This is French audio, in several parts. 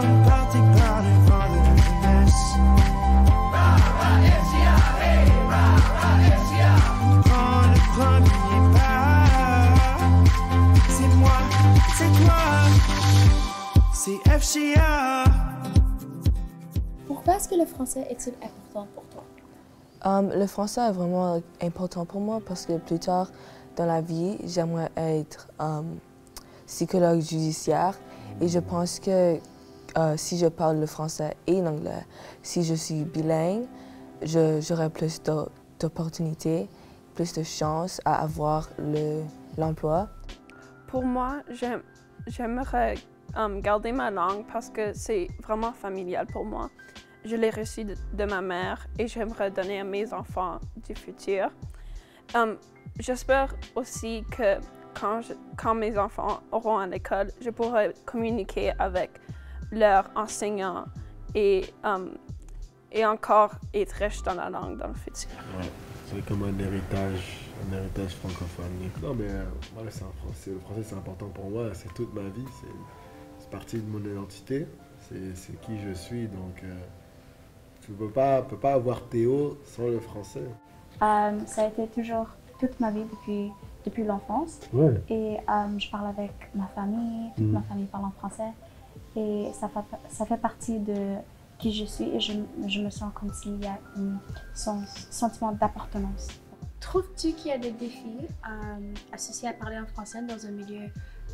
emporté par le vent de la jeunesse. Prends le premier pas. C'est moi, c'est toi, c'est FCA. Pourquoi est-ce que le français est-il important pour toi? Le français est vraiment important pour moi parce que plus tard dans la vie, j'aimerais être psychologue judiciaire et je pense que si je parle le français et l'anglais, si je suis bilingue, j'aurai plus d'opportunités, plus de chances à avoir l'emploi. Pour moi, j'aimerais garder ma langue parce que c'est vraiment familial pour moi. Je l'ai reçu de ma mère et j'aimerais donner à mes enfants du futur. J'espère aussi que quand mes enfants auront à l'école, je pourrai communiquer avec leurs enseignants et encore être riche dans la langue dans le futur. Ouais, c'est comme un héritage francophone. Non mais ouais, le français c'est important pour moi, c'est toute ma vie, c'est partie de mon identité, c'est qui je suis, donc tu ne peux pas avoir Théo sans le français. Ça a été toujours toute ma vie depuis l'enfance. Ouais. Et je parle avec ma famille, toute ma famille parle en français. Et ça fait partie de qui je suis et je me sens comme s'il y a un sentiment d'appartenance. Trouves-tu qu'il y a des défis associés à parler en français dans un milieu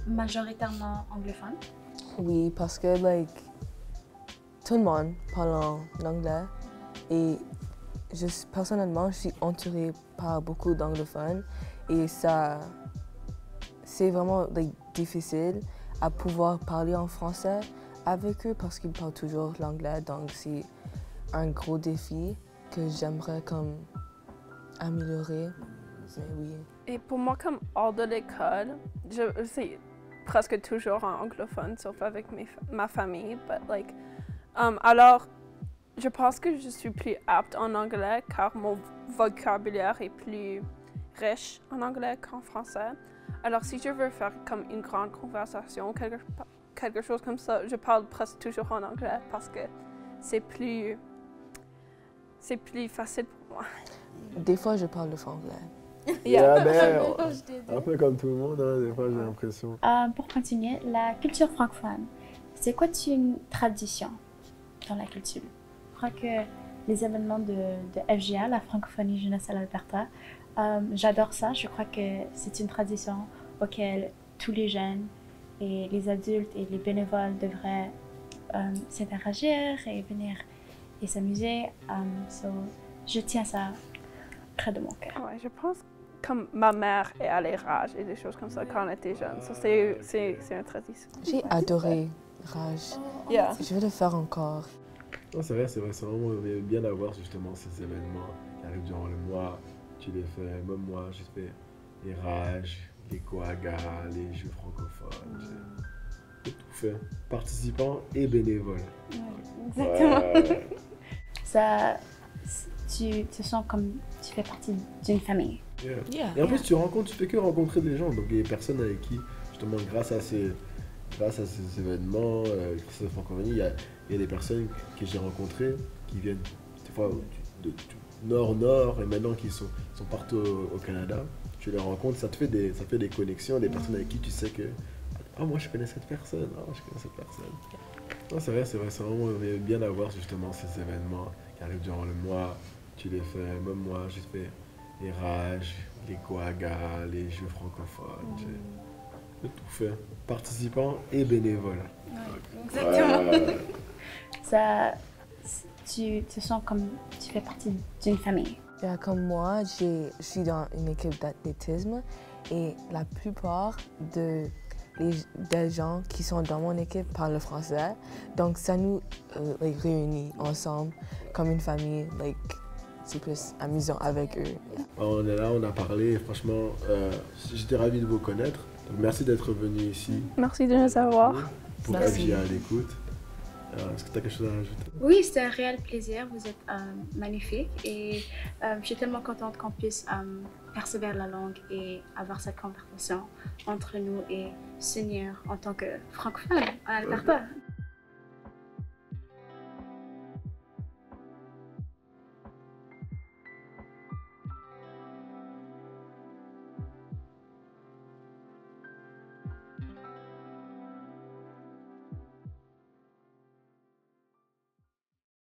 majoritairement anglophone? Oui, parce que tout le monde parle en anglais et personnellement, je suis entourée par beaucoup d'anglophones et c'est vraiment difficile à pouvoir parler en français avec eux parce qu'ils parlent toujours l'anglais, donc c'est un gros défi que j'aimerais améliorer, mais oui. Et pour moi, comme hors de l'école, c'est presque toujours en anglophone, sauf avec ma famille, alors, je pense que je suis plus apte en anglais car mon vocabulaire est plus riche en anglais qu'en français. Alors, si je veux faire comme une grande conversation, quelque chose comme ça, je parle presque toujours en anglais parce que c'est plus facile pour moi. Des fois, je parle le franglais. Un peu comme tout le monde, hein, des fois j'ai l'impression. Pour continuer, la culture francophone, c'est quoi une tradition dans la culture? Je crois que les événements de FGA, la francophonie jeunesse à l'Alberta, j'adore ça. Je crois que c'est une tradition auquel tous les jeunes et les adultes et les bénévoles devraient s'interagir et venir et s'amuser. Je tiens ça près de mon cœur. Ouais, je pense comme ma mère est allée Rage et des choses comme ça quand on était jeune. Ça, c'est une tradition. J'ai adoré Rage. Yeah. Je vais le faire encore. Non, c'est vrai, c'est vraiment bien d'avoir justement ces événements qui arrivent durant le mois. Tu les fais, même moi, j'ai fait les Rages, les Coaga, les Jeux francophones. J'ai tout fait, participant et bénévole. Ouais, exactement. Ça, tu te sens comme tu fais partie d'une famille. Yeah. Et en plus, tu fais que rencontrer des gens, donc il y a des personnes avec qui, justement, grâce à ces événements, grâce à la francophonie, il y a des personnes que j'ai rencontrées qui viennent des fois du nord et maintenant qui sont partout au Canada. Tu les rencontres, ça te fait des connexions, des personnes avec qui tu sais que moi je connais cette personne, je connais cette personne. Non, c'est vrai, c'est vraiment bien d'avoir justement ces événements qui arrivent durant le mois. Tu les fais, même moi j'ai fait les Rages, les Coaga, les Jeux francophones. J'ai tout fait, participant et bénévole. Ouais, exactement. Ça, tu te sens comme tu fais partie d'une famille. Comme moi, je suis dans une équipe d'athlétisme et la plupart des gens qui sont dans mon équipe parlent le français. Donc ça nous réunit ensemble comme une famille. C'est plus amusant avec eux. On est là, on a parlé. Franchement, j'étais ravi de vous connaître. Donc, merci d'être venu ici. Merci de nous avoir. Pour FGA à l'écoute. Est-ce que tu as quelque chose à rajouter? Oui, c'était un réel plaisir. Vous êtes magnifique et je suis tellement contente qu'on puisse persévérer la langue et avoir cette conversation entre nous et Seigneur en tant que francophone en Alberta.